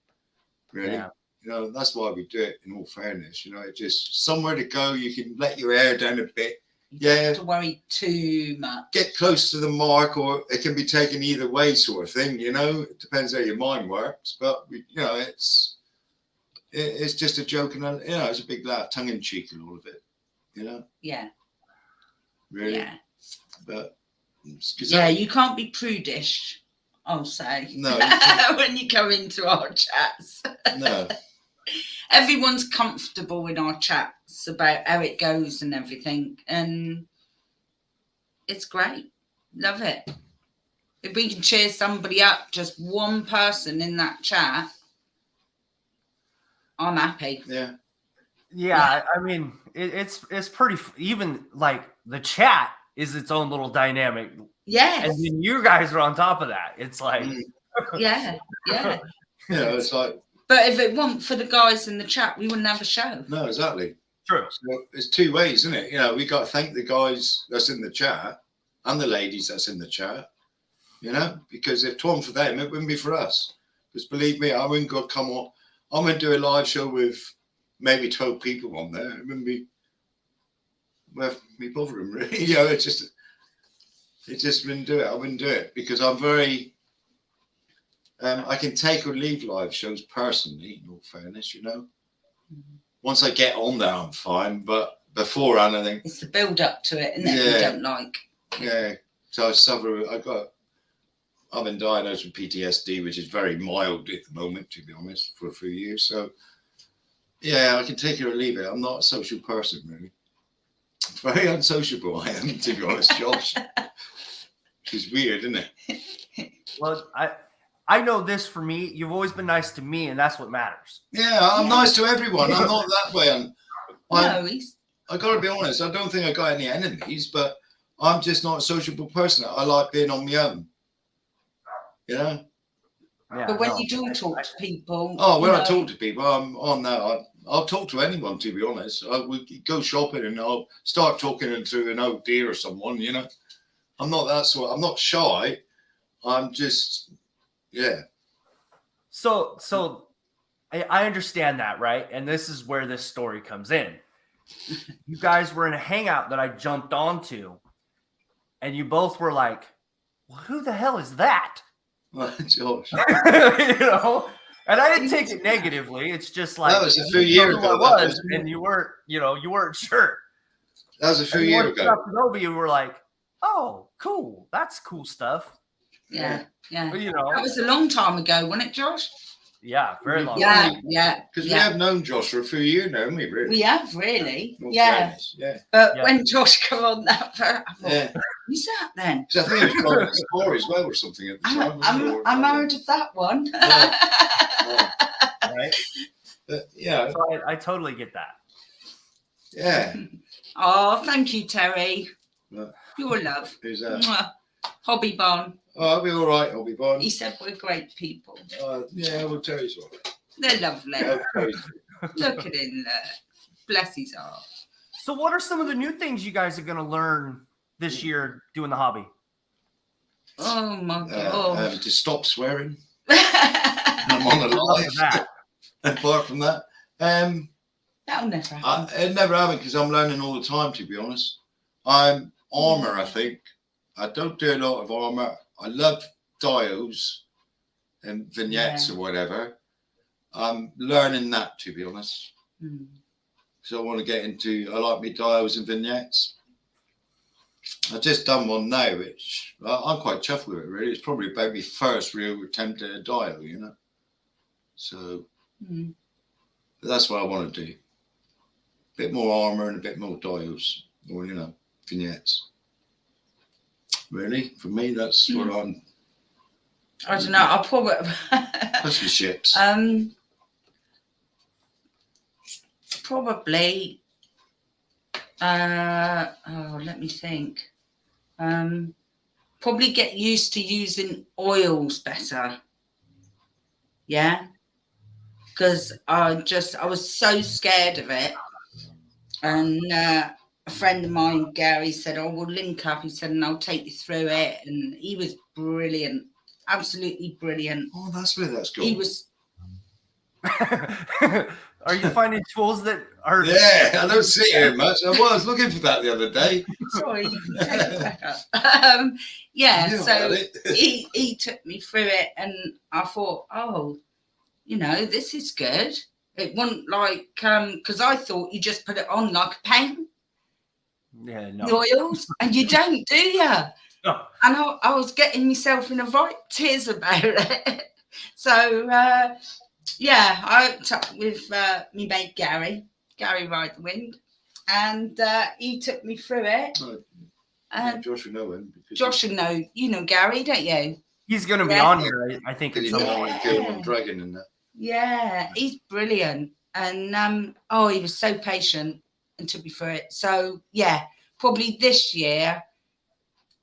Really? Yeah. You know, that's why we do it, in all fairness. You know, it's just somewhere to go. You can let your hair down a bit. You don't Yeah. have to worry too much. Get close to the mark, or it can be taken either way, sort of thing. You know, it depends how your mind works. But, you know, it's just a joke. And, you know, it's a big laugh, tongue in cheek and all of it. You know, Yeah. really. Yeah. But, Yeah, you can't be prudish I'll say. No, you can- when you go into our chats. No. Everyone's comfortable in our chats about how it goes and everything. And it's great. Love it. If we can cheer somebody up, just one person in that chat, I'm happy. Yeah. Yeah, I mean, it's pretty. Even like the chat is its own little dynamic, Yes. and then you guys are on top of that. It's like, Mm. Yeah. Yeah. You know, it's like, But if it weren't for the guys in the chat, we wouldn't have a show. no, exactly. true. So it's two ways, isn't it? You know, we got to thank the guys that's in the chat and the ladies that's in the chat, you know, because if it weren't for them, it wouldn't be for us. Because believe me, I wouldn't go come on. I'm going to do a live show with maybe 12 people on there. It wouldn't be worth me bothering, really. You know, it just wouldn't do it. I wouldn't do it because I'm very, I can take or leave live shows personally, in all fairness, you know. Once I get on there, I'm fine. But beforehand, I think, It's the build up to it, and that we Yeah. don't like. yeah. So I've been diagnosed with PTSD, which is very mild at the moment, to be honest, for a few years. So, yeah, I can take it or leave it. I'm not a social person, really. Very unsociable, I am, to be honest, Josh. Which is weird, isn't it? Well, I know this for me. You've always been nice to me, and that's what matters. Yeah, I'm nice to everyone. I'm not that way. No, he's I got to be honest. I don't think I got any enemies, but I'm just not a sociable person. I like being on my own. You know? Yeah, but when no. you do talk to people, Oh, when you I know, talk to people, I'm on that. I'll talk to anyone, to be honest. I would go shopping and I'll start talking to an old dear or someone, you know. I'm not that sort. I'm not shy. I'm just, yeah. So I understand that, right? And this is where this story comes in. You guys were in a hangout that I jumped onto, and you both were like, well, who the hell is that? Josh. You know? And I didn't take it negatively. It's just like That was a few years who I ago, that was, was- and you weren't sure. That was a few And years once you ago. got to know me, you were like, oh, cool. That's cool stuff. yeah. You know, That was a long time ago, wasn't it, Josh? yeah, very long. Yeah, Because yeah. we yeah. have known Josh for a few years now, haven't we, really? We have really, In all yeah. fairness, yeah. But Yeah. when Josh come on that, I thought, Yeah. who's that then? Because I think it was called a score as well or something at the time. wasn't it? I'm heard of that one. Yeah. Right? But, yeah, So I totally get that. yeah. Oh, thank you, Terry. Yeah. You're a love. Who's that? Mwah. Hobby Barn. Oh, I'll be all right. I'll be fine. He said we're great people. Yeah, we'll tell you all right. They're lovely. I'll tell you. Look at him there. Bless his heart. So what are some of the new things you guys are going to learn this year doing the hobby? Oh my god. To stop swearing. I'm on a Love live. that. Apart from that, That'll never happen. it never happened because I'm learning all the time. To be honest, I'm armor. I think I don't do a lot of armor. I love dials and vignettes Yeah. or whatever. I'm learning that, to be honest, Hmm. because I want to get into. I like me dials and vignettes. I've just done one now, which I'm quite chuffed with it. Really, it's probably about my first real attempt at a dial. You know, so. Hmm. That's what I want to do. A bit more armor and a bit more dials, or vignettes. Really, for me, that's what I'm. I don't know. I'll probably. Especially ships. Probably. Let me think. Probably get used to using oils better. Yeah. Because I was so scared of it. And a friend of mine, Gary, said, oh, we'll link up. He said, and I'll take you through it. And he was brilliant. Absolutely brilliant. Oh, that's where that's gone. He was. Are you finding tools that are? Yeah, I don't sit here much. I was looking for that the other day. Sorry, take it back up. Yeah, I knew I so had it. he took me through it, and I thought, oh, this is good. It wasn't like because I thought you just put it on like a paint, Yeah, the no. oils, and you don't, do you? Oh, and I was getting myself in a right tears about it. So yeah, I hooked up with my mate Gary Ride the Wind, and he took me through it. Oh, And Josh will know him. Because Josh, you know Gary, don't you? he's going to be Yeah. on here, I think, at He some know point. I'm Kill 'Em on Dragon and that. Yeah, he's brilliant, and oh, he was so patient and took me through it. So yeah, probably this year,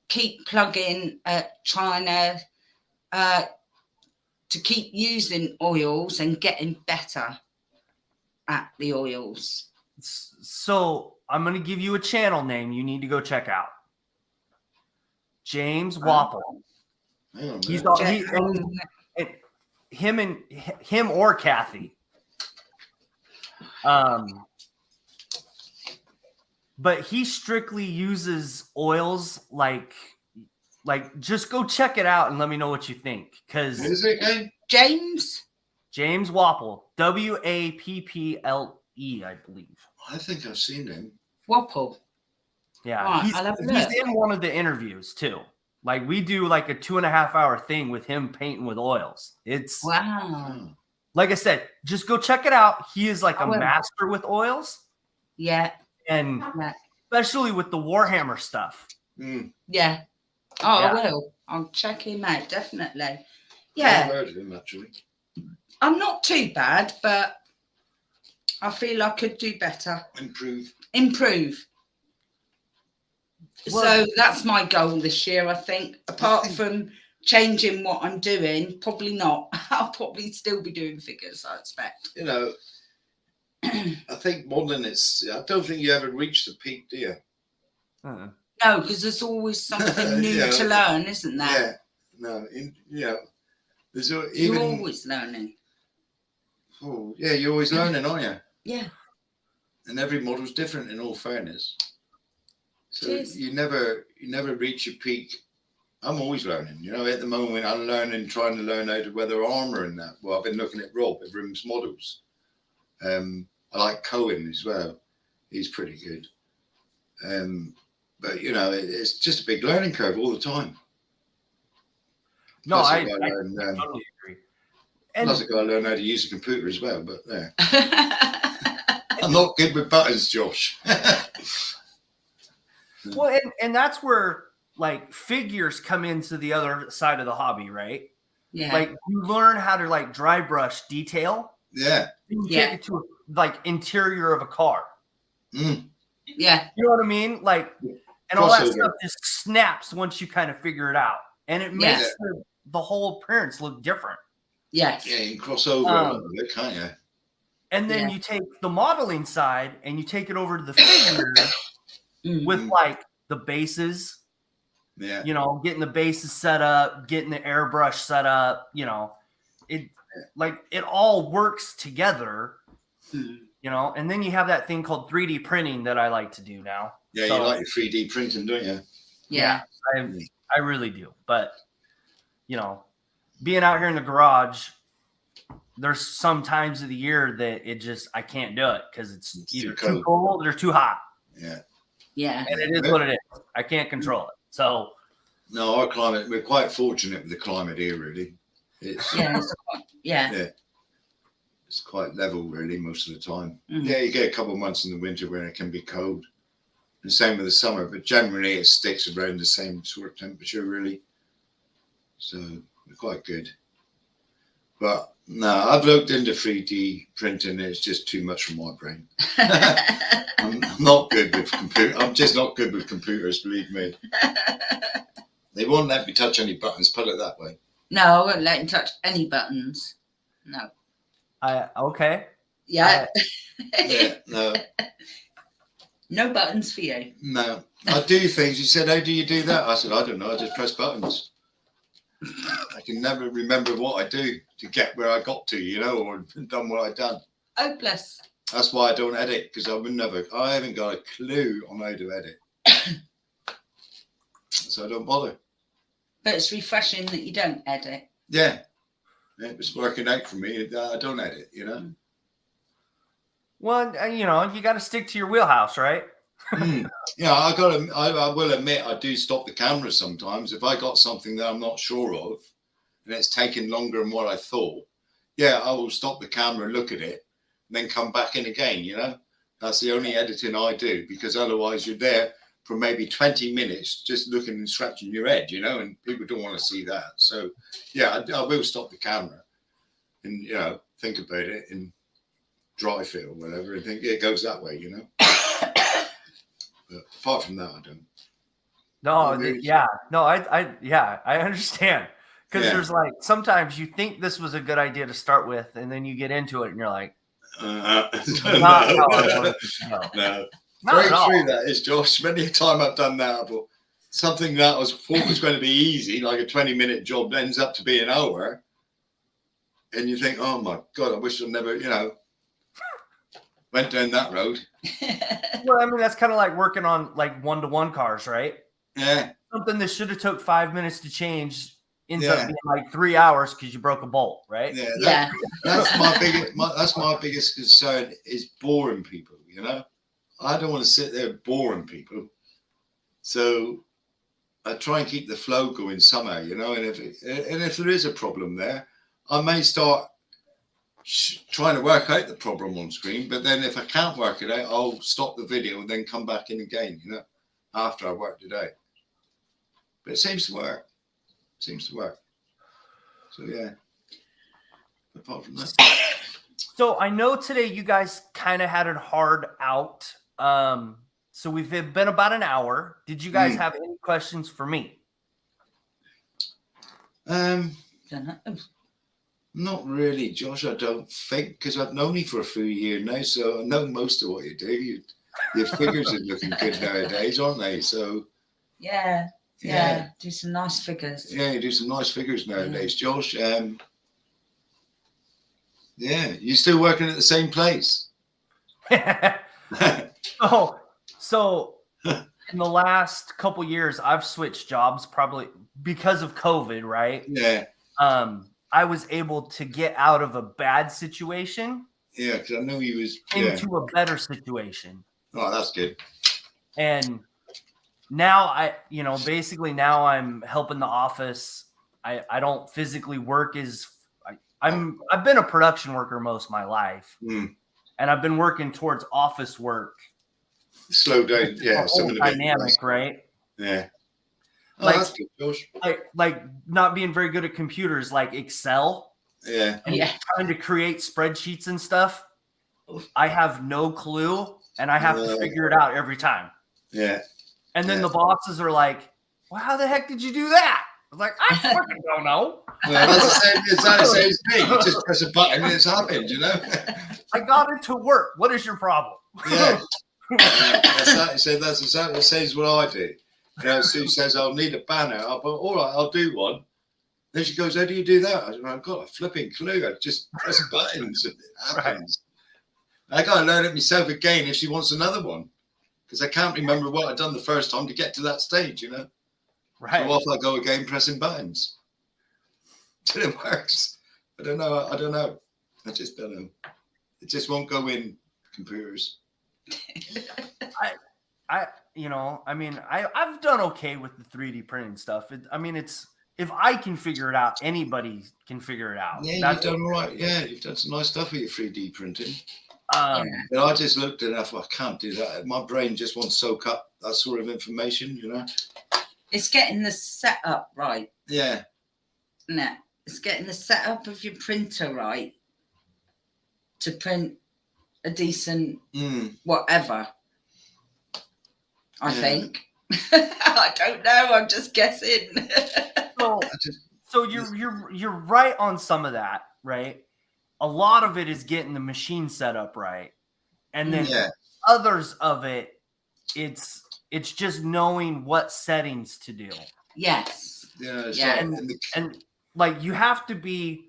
keep plugging at trying to keep using oils and getting better at the oils. So I'm going to give you a channel name you need to go check out. James Wapple. Hang on, He's man. him or Kathy. But he strictly uses oils like just go check it out and let me know what you think. Because What is it again? James Wapple, Wapple, I believe. I think I've seen him. Wapple. Yeah, Right, I'll have a he's look. in one of the interviews too. Like we do like a 2.5 hour thing with him painting with oils. It's Wow. Oh. like I said, just go check it out. He is like I a will. master with oils, Yeah. and Yeah. especially with the Warhammer stuff. Mm. Yeah. Oh, Yeah. I will. I'll check him out, definitely. I've Yeah. heard of him actually. I'm not too bad, but I feel I could do better. Improve. Well- So that's my goal this year, I think. Apart from changing what I'm doing, probably not. I'll probably still be doing figures, I expect. You know, I think more than I don't think you ever reach the peak, do you? Uh-uh. No, because there's always something new Yeah. to learn, isn't there? Yeah. No. There's You're even. always learning. Oh, yeah, you're always learning, aren't you? Yeah. And every model's different. In all fairness, so Cheers. you never reach your peak. I'm always learning. You know, at the moment I'm trying to learn how to weather armor and that. Well, I've been looking at Rob at Rim's models. I like Cohen as well. He's pretty good. But you know, it's just a big learning curve all the time. No, Plus I I gotta learn, totally agree. And plus I got to learn how to use a computer as well. But there, I'm not good with buttons, Josh. well, and that's where like figures come into the other side of the hobby, right? Yeah. Like you learn how to like dry brush detail. Yeah. Then you Yeah. take it to like interior of a car. Mm. Yeah. You know what I mean? Like, and all that Crossover. stuff just snaps once you kind of figure it out, and it Yeah. makes the whole appearance look different. Yes. Yeah, you can cross over a little bit, can't you? And then Yeah. you take the modeling side and you take it over to the figure Mm. with like the bases, Yeah. you know, getting the bases set up, getting the airbrush set up, you know, it all works together, Mm. you know, and then you have that thing called 3D printing that I like to do now. Yeah, So, you like your 3D printing, don't you? Yeah. I really do. But, you know, being out here in the garage, there's some times of the year that I can't do it because it's either too cold or too hot. Yeah. Yeah. And it is what it is. I can't control it. So, No, our climate, we're quite fortunate with the climate here, really. It's Yeah. Yeah. it's quite level, really, most of the time. Mhm. Yeah, you get a couple of months in the winter when it can be cold. And same with the summer, but generally it sticks around the same sort of temperature, really. So we're quite good. But no, I've looked into 3D printing. It's just too much for my brain. I'm not good with I'm just not good with computers, believe me. They won't let me touch any buttons, put it that way. No, I won't let him touch any buttons. No. okay. Yeah. Yeah, no, No buttons for you. no. I do things. He said, how do you do that? I said, I don't know. I just press buttons. I can never remember what I do to get where I got to, you know, or done what I done. Hopeless. That's why I don't edit, because I haven't got a clue on how to edit. So I don't bother. But it's refreshing that you don't edit. Yeah. It was working out for me. I don't edit, you know. Well, you know, you got to stick to your wheelhouse, right? Yeah, I will admit I do stop the camera sometimes if I got something that I'm not sure of, and it's taken longer than what I thought. Yeah, I will stop the camera, look at it, and then come back in again. That's the only editing I do, because otherwise you're there for maybe 20 minutes just looking and scratching your head, and people don't want to see that. So yeah, I will stop the camera and think about it and dry fit or whatever, and think it goes that way. But apart from that, I don't. No, I understand. Because there's like, sometimes you think this was a good idea to start with, and then you get into it and you're like, no. Not Very true that is, Josh. Many a time I've done that, but something that I thought was going to be easy, like a 20-minute job, ends up to be an hour. And you think, oh my God, I wish I never, went down that road. Well, I mean, that's kind of like working on like 1-to-1 cars, right? Yeah. Something that should have took 5 minutes to change ends up being like 3 hours because you broke a bolt, right? Yeah. That's my biggest concern is boring people. I don't want to sit there boring people. So I try and keep the flow going somehow, and if there is a problem there, I may start trying to work out the problem on screen, but then if I can't work it out, I'll stop the video and then come back in again, after I worked it out. But it seems to work. So yeah. Apart from that. So I know today you guys kind of had it hard out. So we've been about an hour. Did you guys have any questions for me? Not really, Josh. I don't think, because I've known you for a few years now, so I know most of what you do. Your figures are looking good nowadays, aren't they? So yeah, do some nice figures. Yeah, you do some nice figures nowadays, Josh. Yeah, you still working at the same place? So in the last couple years, I've switched jobs, probably because of COVID, right? Yeah. I was able to get out of a bad situation. Yeah, because I know you was into a better situation. Oh, that's good. And now basically now I'm helping the office. I don't physically work I've been a production worker most of my life, and I've been working towards office work. Slow down, yeah. Some dynamic, right? Yeah. Oh, like, that's good, Josh. Like not being very good at computers, like Excel. Yeah. And trying to create spreadsheets and stuff. I have no clue, and I have to figure it out every time. Yeah. And then the bosses are like, "Well, how the heck did you do that?" I was like, "I fucking don't know." Well, that's the same. It's not the same thing. You just press a button and it's happened. I got it to work. What is your problem? Yeah. That's exactly the same as what I do. Sue says, "I'll need a banner." I'll go, "All right, I'll do one." Then she goes, "How do you do that?" I said, "I've got a flipping clue. I just press buttons and it happens." Right. I got to learn it myself again if she wants another one, because I can't remember what I'd done the first time to get to that stage, Right. So off I go again, pressing buttons. Till it works. I don't know. I just don't know. It just won't go in computers. I've done okay with the 3D printing stuff. If I can figure it out, anybody can figure it out. Yeah, you've done all right. Yeah, you've done some nice stuff with your 3D printing. But I just looked at it, I thought, I can't do that. My brain just won't soak up that sort of information, It's getting the setup right. Yeah. No, it's getting the setup of your printer right to print a decent whatever. I think. I don't know. I'm just guessing. So you're right on some of that, right? A lot of it is getting the machine set up right, and then others of it, it's just knowing what settings to do. Yes. Yeah. And like you have to be.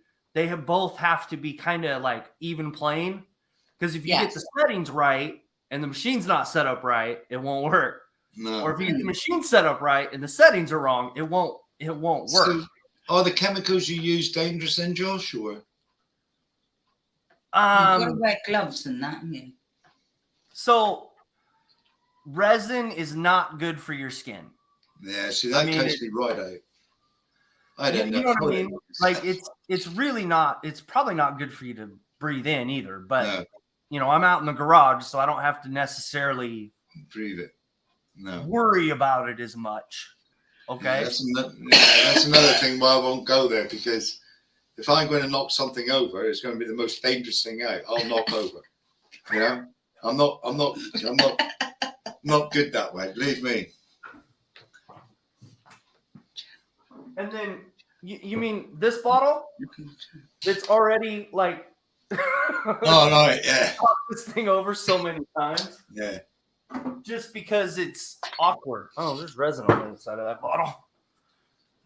Both have to be kind of like even playing, because if you get the settings right and the machine's not set up right, it won't work. No. Or if you get the machine set up right and the settings are wrong, it won't work. So are the chemicals you use dangerous then, Josh? Or you've got to wear gloves and that, haven't you? So resin is not good for your skin. Yeah, see, that takes me right out. I don't You know what I know. mean? Like it's really not. It's probably not good for you to breathe in either. But No. you know, I'm out in the garage, so I don't have to necessarily Breathe it. No. worry about it as much. Okay. That's another thing why I won't go there, because if I'm going to knock something over, it's going to be the most dangerous thing out. I'll knock over. You know, I'm not good that way. Believe me. And then you mean this bottle? It's already like Oh no, yeah, this thing over so many times yeah. just because it's awkward. Oh, there's resin on the inside of that bottle.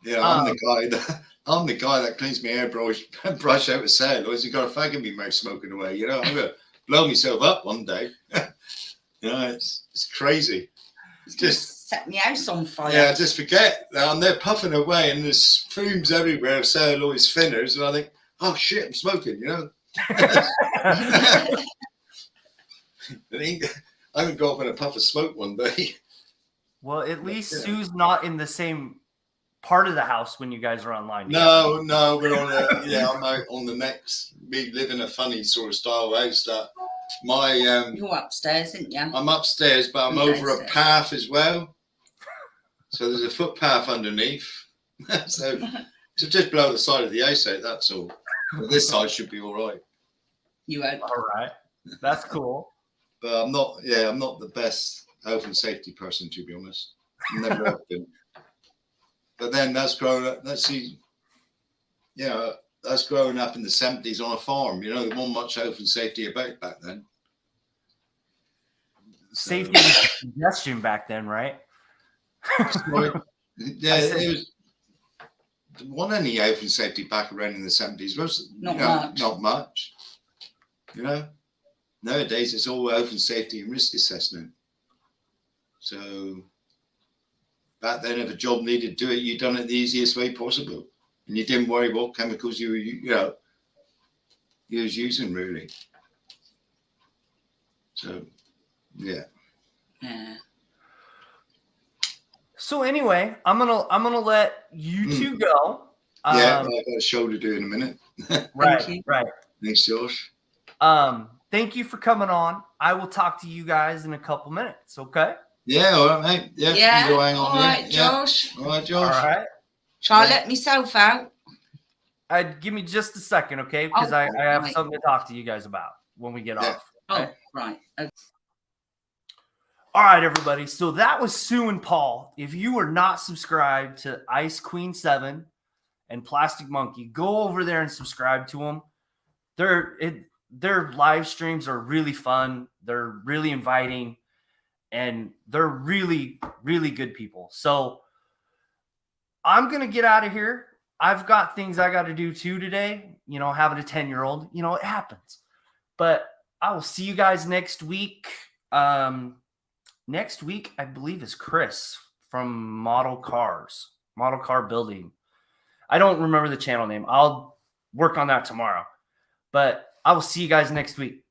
Yeah, I'm the guy that cleans my airbrush out with celluloid. You got a fag in me mouth smoking away. You know, I'm gonna blow myself up one day. You know, it's crazy. It's just set my house on fire. yeah. I just forget that I'm there puffing away, and there's fumes everywhere of celluloid thinners, and I think, oh shit, I'm smoking. You know. I'm gonna go up in a puff of smoke one day. Well, at least Sue's not in the same part of the house when you guys are online. No, we're on I'm out on the next. We live in a funny sort of style house that You're upstairs, aren't you? I'm upstairs, but I'm over a path as well. So there's a footpath underneath. So to just blow the side of the house out, that's all. But this side should be all right. You won't. All right. That's cool. But I'm not the best health and safety person, to be honest. Never have been. But then that's growing up. That's growing up in the 70s on a farm. You know, there wasn't much health and safety about back then. Safety was suggestion back then, right? Yeah, there wasn't any health and safety back around in the 70s. Not much. You know, nowadays it's all health and safety and risk assessment. So back then, if a job needed to do it, you done it the easiest way possible, and you didn't worry what chemicals you was using, really. So, yeah. Yeah. So anyway, I'm gonna let you two go. Yeah, I've got a show to do in a minute. Right. Thanks, Josh. Thank you for coming on. I will talk to you guys in a couple minutes. Okay. Yeah, all right, mate. Yeah, Yeah. you go hang on All there. right, Josh. Yeah. All right, Josh. All right. Shall I let myself out? Give me just a second, okay? Because I have something to talk to you guys about when we get off. Okay? Oh, right. Okay. All right, everybody. So that was Sue and Paul. If you are not subscribed to Ice Queen 7 and Plastic Monkey, go over there and subscribe to them. Their live streams are really fun. They're really inviting, and they're really, really good people. So I'm going to get out of here. I've got things I got to do too today. You know, having a 10-year-old, you know, it happens. But I will see you guys next week. Next week, I believe, is Chris from Model Car Building. I don't remember the channel name. I'll work on that tomorrow. But I will see you guys next week.